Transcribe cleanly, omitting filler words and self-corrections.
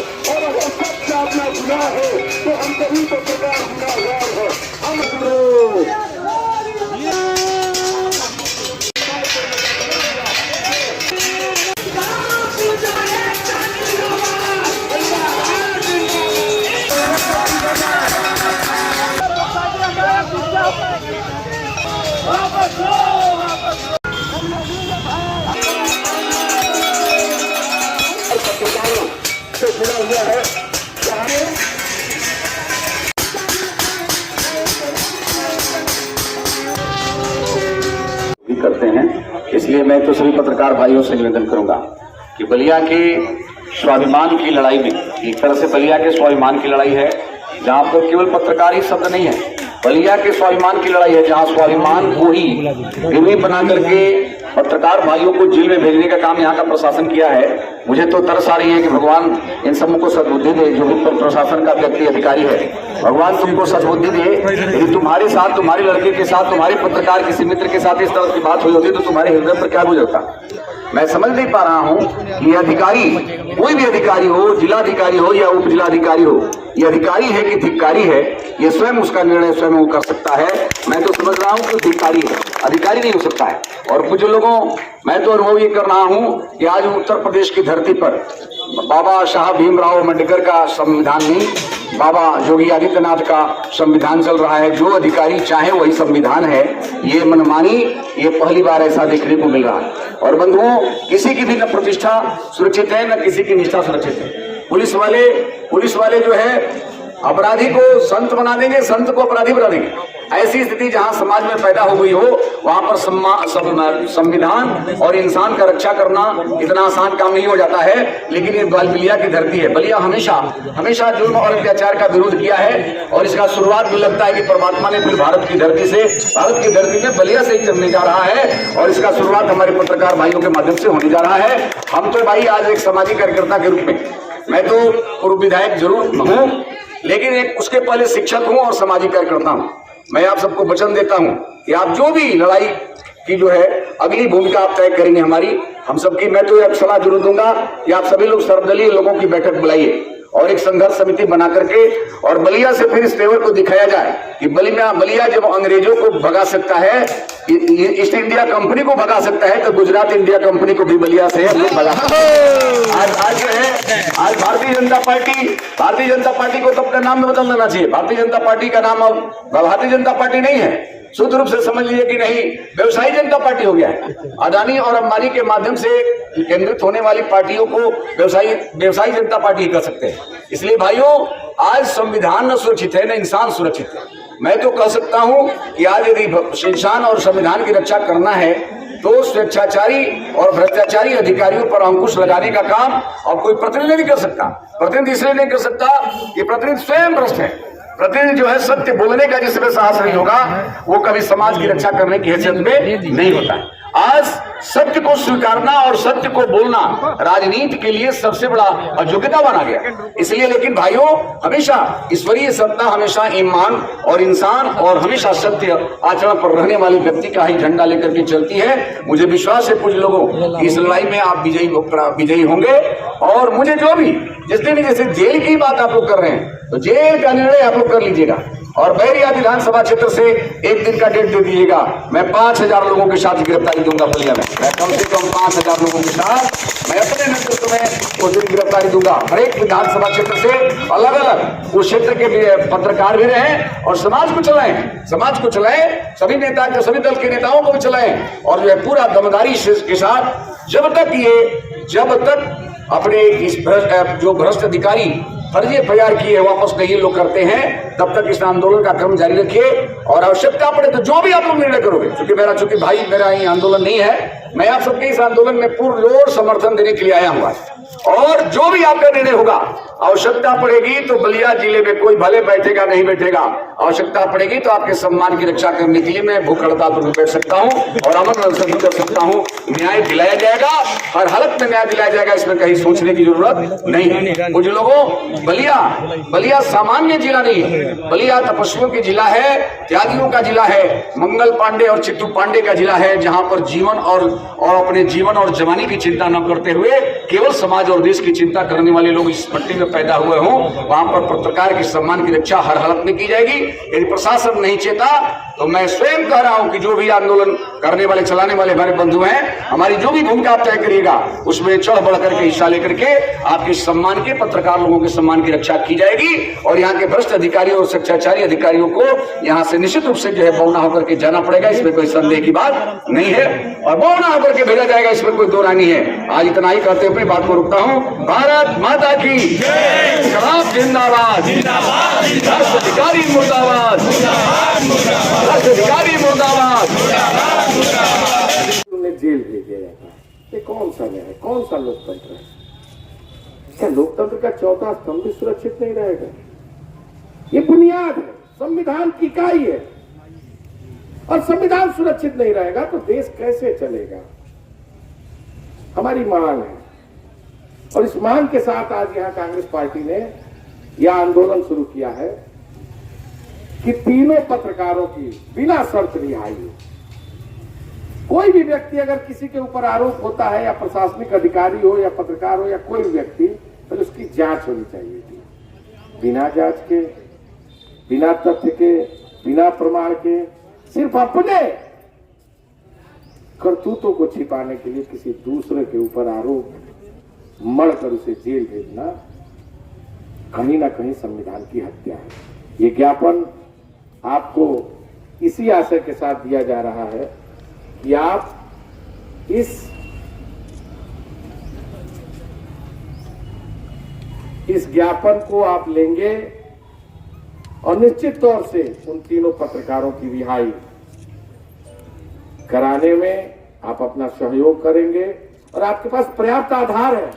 और अगर सच अपना गुनाह है तो हम सभी को प्रकार गुनाहगार है। हम से जुड़ा हुआ है भी करते हैं। इसलिए मैं तो सभी पत्रकार भाइयों से निवेदन करूंगा कि बलिया के स्वाभिमान की लड़ाई में, एक तरह से बलिया के स्वाभिमान की लड़ाई है, जहां पर केवल पत्रकारी शब्द नहीं है, बलिया के स्वाभिमान की लड़ाई है, जहां स्वाभिमान को ही गिरवी बना करके पत्रकार भाइयों को जेल में भेजने का काम यहाँ का प्रशासन किया है। मुझे तो तरस आ रही है कि भगवान इन सबों को सद्बुद्धि दे, जो भी प्रशासन का व्यक्ति अधिकारी है, भगवान तुमको सद्बुद्धि दे। यदि तुम्हारे साथ, तुम्हारे लड़के के साथ, तुम्हारे पत्रकार किसी मित्र के साथ इस तरह की बात हुई होती तो तुम्हारे हृदय पर क्या गुजरता। मैं समझ नहीं पा रहा हूं कि अधिकारी, कोई भी अधिकारी हो, जिलाधिकारी हो या उप जिलाधिकारी हो, ये अधिकारी है कि धिक्कारी है, ये स्वयं उसका निर्णय स्वयं वो कर सकता है। मैं तो समझ रहा हूं कि धिक्कारी है, अधिकारी नहीं हो सकता है। और कुछ लोगों, मैं तो अनुभव ये कर रहा हूं कि आज उत्तर प्रदेश की धरती पर बाबा साहब भीमराव अम्बेडकर का संविधान नहीं, बाबा योगी आदित्यनाथ का संविधान चल रहा है। जो अधिकारी चाहे वही संविधान है, ये मनमानी, ये पहली बार ऐसा देखने को मिल रहा है। और बंधुओं, किसी की भी न प्रतिष्ठा सुरक्षित है, न किसी की निष्ठा सुरक्षित है। पुलिस वाले जो है अपराधी को संत बना देंगे, संत को अपराधी बना देंगे। ऐसी स्थिति जहां समाज में पैदा हो गई हो, वहां पर संविधान और इंसान का रक्षा करना इतना आसान काम नहीं हो जाता है। लेकिन ये बलिया की धरती है। बलिया हमेशा जुल्म और अत्याचार का विरोध किया है, और इसका शुरुआत भी लगता है कि परमात्मा ने फिर भारत की धरती में बलिया से ही चलने जा रहा है, और इसका शुरुआत हमारे पत्रकार भाइयों के माध्यम से होने जा रहा है। हम तो भाई आज एक सामाजिक कार्यकर्ता के रूप में, मैं तो पूर्व विधायक जरूर हूँ, लेकिन एक उसके पहले शिक्षक हूं और सामाजिक कार्यकर्ता हूं। मैं आप सबको वचन देता हूं कि आप जो भी लड़ाई की जो है अगली भूमिका आप तय करेंगे हमारी, हम सबकी, मैं तो एक सलाह जरूर दूंगा कि आप सभी लोग सर्वदलीय लोगों की बैठक बुलाइए और एक संघर्ष समिति बना करके, और बलिया से फिर इस तेवर को दिखाया जाए कि बलिया जब अंग्रेजों को भगा सकता है, ईस्ट इंडिया कंपनी को भगा सकता है, तो गुजरात इंडिया कंपनी को भी बलिया से भगा सकता है। आज जो है, आज भारतीय जनता पार्टी को तो अपने नाम में बदल देना चाहिए। भारतीय जनता पार्टी का नाम अब भारतीय जनता पार्टी नहीं है, शुद्ध रूप से समझ लीजिए कि नहीं, व्यवसायी जनता पार्टी हो गया है। अदानी और अंबानी के माध्यम से केंद्रित होने वाली पार्टियों को व्यवसायी जनता पार्टी कर सकते हैं। इसलिए भाइयों, आज संविधान न सुरक्षित है, न इंसान सुरक्षित है। मैं तो कह सकता हूं कि आज यदि इंसान और संविधान की रक्षा करना है तो स्वेच्छाचारी और भ्रष्टाचारी अधिकारियों पर अंकुश लगाने का काम अब कोई प्रतिनिधि नहीं कर सकता। प्रतिनिधि इसलिए नहीं कर सकता कि प्रतिनिधि स्वयं भ्रष्ट है। प्रतिनिधि जो है सत्य बोलने का जिसमें साहस नहीं होगा, वो कभी समाज की रक्षा करने की हैसियत में नहीं होता है। आज सत्य को स्वीकारना और सत्य को बोलना राजनीति के लिए सबसे बड़ा अयोग्यता बना गया। इसलिए लेकिन भाइयों, हमेशा ईश्वरीय सत्ता हमेशा ईमान और इंसान और हमेशा सत्य आचरण पर रहने वाले व्यक्ति का ही झंडा लेकर के चलती है। मुझे विश्वास है कुछ लोगों इस लड़ाई में आप विजयी होंगे। और मुझे जो भी जिस दिन जैसे जेल की बात आप लोग कर रहे हैं, तो जेल का निर्णय आप लोग कर लीजिएगा, और बैरिया विधानसभा क्षेत्र से एक दिन का डेट दे दीजिएगा। मैं 5000 लोगों के साथ गिरफ्तारी दूंगा बलिया में। मैं कम से कम 5000 लोगों के साथ मैं अपने नेतृत्व में उस दिन गिरफ्तारी दूंगा। हर एक विधानसभा क्षेत्र से अलग अलग उस क्षेत्र के पत्रकार भी रहे और समाज को चलाएं, सभी दल के नेताओं को भी चलाएं, और जो है पूरा दमदारी के साथ जब तक अपने इस जो भ्रष्ट अधिकारी फर्जी एफआईआर किए वापस नहीं लोग करते हैं, तब तक इस आंदोलन का क्रम जारी रखिए। और आवश्यकता पड़े तो जो भी आप लोग निर्णय करोगे, क्योंकि मेरा ये आंदोलन नहीं है, मैं आप सबके इस आंदोलन में पूर्ण जोर समर्थन देने के लिए आया हुआ है। और जो भी आपका निर्णय होगा, आवश्यकता पड़ेगी तो बलिया जिले में कोई भले बैठेगा नहीं बैठेगा, आवश्यकता पड़ेगी तो आपके सम्मान की रक्षा करने के लिए मैं भूख हड़ताल पर बैठ सकता हूं और अमन अनशन कर सकता हूं। न्याय दिलाया जाएगा, हर हालत में न्याय दिलाया जाएगा, इसमें कहीं सोचने की जरूरत नहीं है। कुछ लोगों, बलिया सामान्य जिला नहीं है, बलिया तपस्वियों की जिला है, त्यागियों का जिला है, मंगल पांडे और चिट्टू पांडे का जिला है, जहां पर जीवन और अपने जीवन और जवानी की चिंता न करते हुए केवल समाज और देश की चिंता करने वाले लोग इस पट्टी में पैदा हुए हों। वहां पर पत्रकार के सम्मान की रक्षा हर हालत में की जाएगी। यदि प्रशासन नहीं चेता तो मैं स्वयं कह रहा हूं कि जो भी आंदोलन करने वाले, चलाने वाले हमारे बंधु हैं, हमारी जो भी भूमिका आप तय करिएगा उसमें चढ़ बढ़ करके हिस्सा लेकर के आपके सम्मान के, पत्रकार लोगों के सम्मान की रक्षा की जाएगी। और यहाँ के भ्रष्ट अधिकारियों और शिक्षाचारी अधिकारियों को यहाँ से निश्चित रूप से जो है बौना होकर के जाना पड़ेगा, इसमें कोई संदेह की बात नहीं है, और बौना होकर के भेजा जाएगा, इसमें कोई दो राय नहीं है। आज इतना ही कहते हुए बात को रुकता हूँ। भारत माता की इंकलाब जिंदाबाद, भ्रष्ट अधिकारी मुर्दाबाद, भ्रष्ट अधिकारी मुर्दाबाद। उन्हें जेल भेजा जाता है, ये कौन सा न्याय है, कौन सा लोकतंत्र है? क्या लोकतंत्र का चौथा स्तंभ भी सुरक्षित नहीं रहेगा? ये बुनियाद है, संविधान की इकाई है, और संविधान सुरक्षित नहीं रहेगा तो देश कैसे चलेगा? हमारी मांग है, और इस मांग के साथ आज यहां कांग्रेस पार्टी ने यह आंदोलन शुरू किया है कि तीनों पत्रकारों की बिना शर्त रिहाई हो। कोई भी व्यक्ति अगर किसी के ऊपर आरोप होता है, या प्रशासनिक अधिकारी हो या पत्रकार हो या कोई व्यक्ति, तो उसकी जांच होनी चाहिए थी। बिना जांच के, बिना तथ्य के, बिना प्रमाण के, सिर्फ अपने करतूतों को छिपाने के लिए किसी दूसरे के ऊपर आरोप मढ़कर उसे जेल भेजना कहीं ना कहीं संविधान की हत्या है। ये ज्ञापन आपको इसी आशय के साथ दिया जा रहा है कि आप इस ज्ञापन को आप लेंगे और निश्चित तौर से उन तीनों पत्रकारों की रिहाई कराने में आप अपना सहयोग करेंगे, और आपके पास पर्याप्त आधार है।